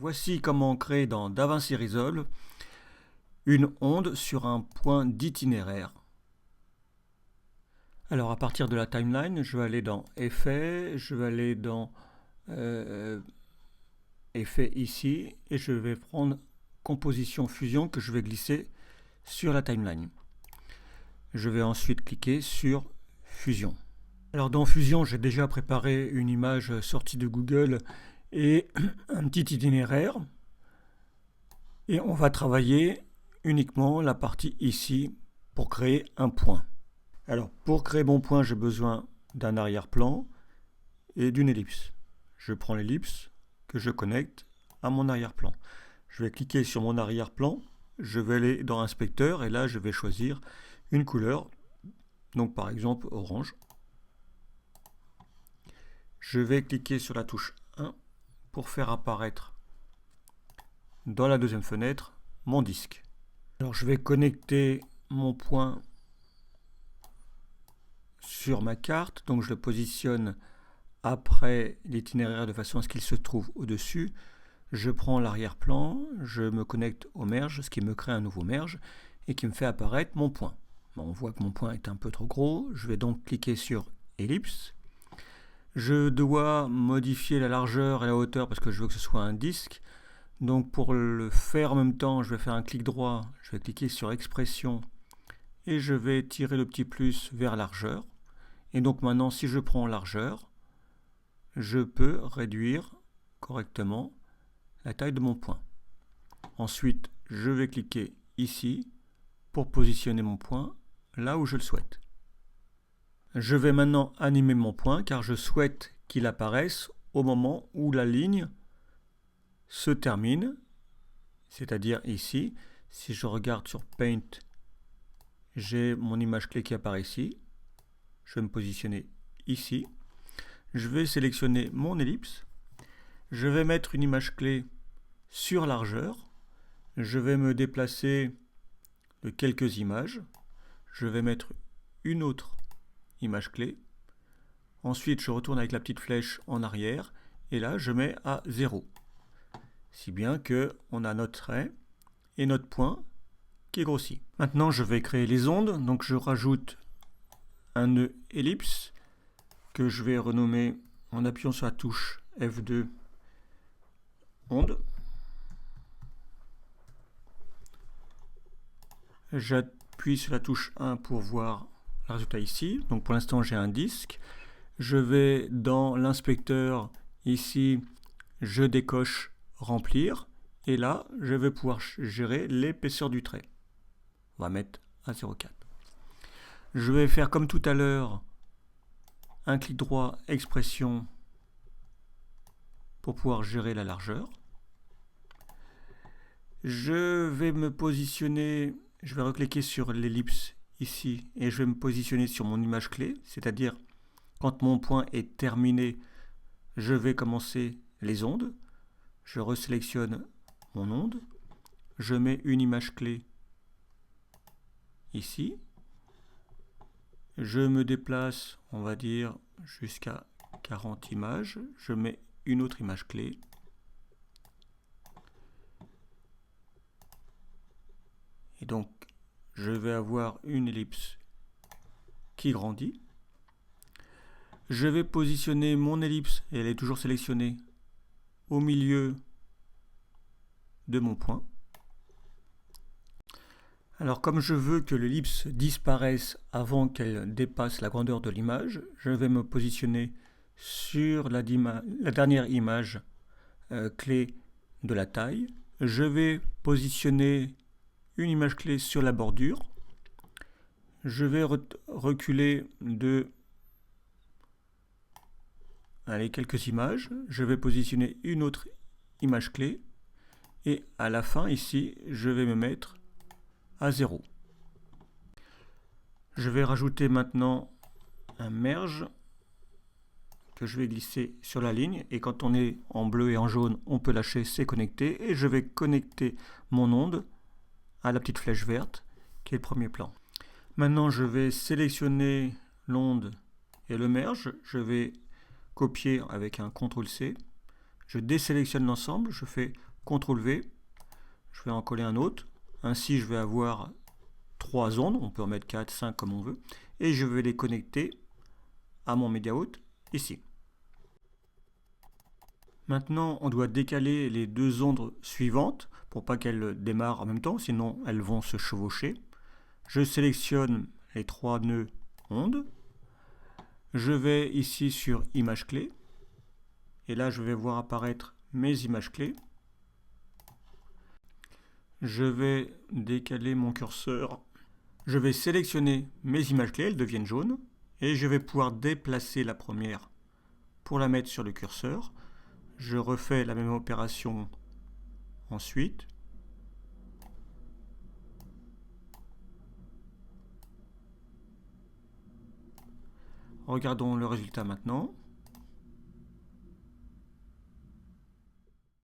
Voici comment créer dans DaVinci Resolve une onde sur un point d'itinéraire. Alors à partir de la timeline, je vais aller dans Effets, je vais aller dans Effets ici, et je vais prendre Composition Fusion que je vais glisser sur la timeline. Je vais ensuite cliquer sur Fusion. Alors dans Fusion, j'ai déjà préparé une image sortie de Google et un petit itinéraire. Et on va travailler uniquement la partie ici pour créer un point. Alors pour créer mon point, j'ai besoin d'un arrière-plan et d'une ellipse. Je prends l'ellipse que je connecte à mon arrière-plan. Je vais cliquer sur mon arrière-plan, je vais aller dans Inspecteur et là je vais choisir une couleur, donc par exemple orange. Je vais cliquer sur la touche 1 pour faire apparaître dans la deuxième fenêtre mon disque. Alors je vais connecter mon point sur ma carte, donc je le positionne après l'itinéraire de façon à ce qu'il se trouve au-dessus. Je prends l'arrière-plan, je me connecte au merge, ce qui me crée un nouveau merge et qui me fait apparaître mon point. Bon, on voit que mon point est un peu trop gros, je vais donc cliquer sur ellipse. Je dois modifier la largeur et la hauteur parce que je veux que ce soit un disque. Donc pour le faire en même temps, je vais faire un clic droit, je vais cliquer sur expression et je vais tirer le petit plus vers largeur. Et donc maintenant, si je prends largeur, je peux réduire correctement la taille de mon point. Ensuite, je vais cliquer ici pour positionner mon point là où je le souhaite. Je vais maintenant animer mon point car je souhaite qu'il apparaisse au moment où la ligne se termine, c'est-à-dire ici. Si je regarde sur Paint, j'ai mon image clé qui apparaît ici. Je vais me positionner ici. Je vais sélectionner mon ellipse. Je vais mettre une image clé sur largeur. Je vais me déplacer de quelques images. Je vais mettre une autre image clé. Ensuite, je retourne avec la petite flèche en arrière. Et là, je mets à 0. Si bien qu'on a notre trait et notre point qui est grossi. Maintenant, je vais créer les ondes. Donc, je rajoute un nœud ellipse que je vais renommer en appuyant sur la touche F2 onde. J'appuie sur la touche 1 pour voir le résultat ici. Donc pour l'instant j'ai un disque. Je vais dans l'inspecteur ici, je décoche remplir et là je vais pouvoir gérer l'épaisseur du trait. On va mettre à 0,4. Je vais faire comme tout à l'heure un clic droit expression pour pouvoir gérer la largeur. Je vais me positionner, je vais recliquer sur l'ellipse ici et je vais me positionner sur mon image clé, c'est-à-dire quand mon point est terminé, je vais commencer les ondes. Je resélectionne mon onde, je mets une image clé ici. Je me déplace, on va dire, jusqu'à 40 images. Je mets une autre image clé. Et donc, je vais avoir une ellipse qui grandit. Je vais positionner mon ellipse, et elle est toujours sélectionnée, au milieu de mon point. Alors comme je veux que l'ellipse disparaisse avant qu'elle dépasse la grandeur de l'image, je vais me positionner sur la dernière image clé de la taille. Je vais positionner une image clé sur la bordure. Je vais reculer de quelques images. Je vais positionner une autre image clé. Et à la fin, ici, je vais me mettre à 0. Je vais rajouter maintenant un merge que je vais glisser sur la ligne. Et quand on est en bleu et en jaune, on peut lâcher c'est connecté. Et je vais connecter mon onde à la petite flèche verte qui est le premier plan. Maintenant, je vais sélectionner l'onde et le merge. Je vais copier avec un CTRL-C. Je désélectionne l'ensemble. Je fais CTRL V, je vais en coller un autre. Ainsi, je vais avoir 3 ondes, on peut en mettre 4, 5 comme on veut, et je vais les connecter à mon MediaOut ici. Maintenant, on doit décaler les 2 ondes suivantes pour pas qu'elles démarrent en même temps, sinon elles vont se chevaucher. Je sélectionne les 3 nœuds ondes. Je vais ici sur Images clés. Et là, je vais voir apparaître mes images clés. Je vais décaler mon curseur. Je vais sélectionner mes images clés, elles deviennent jaunes. Et je vais pouvoir déplacer la première pour la mettre sur le curseur. Je refais la même opération ensuite. Regardons le résultat maintenant.